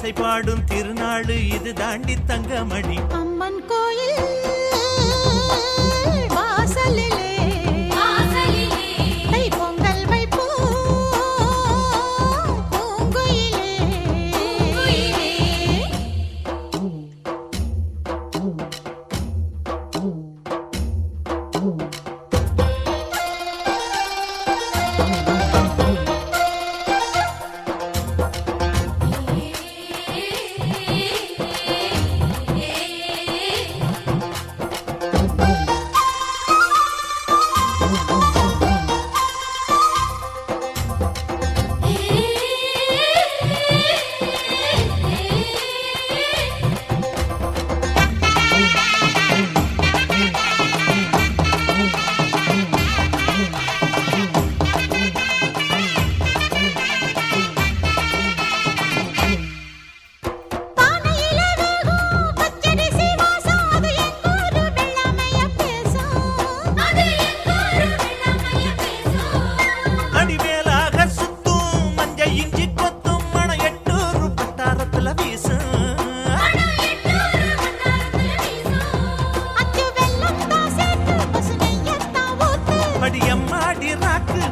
ஆசை பாடும் திருநாடு இது தாண்டி தங்கமணி அம்மன் கோயில் வாசலிலே பொங்கல் வைப்போம் பூங்குயிலே.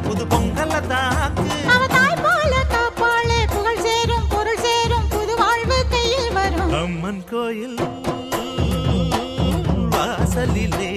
புது பொங்கல தாக்கு அவதாய் போல காப்பாளே புகழ் சேரும் பொருள் சேரும் புது வாழ்வு கையில் வரும் அம்மன் கோயில் வாசலிலே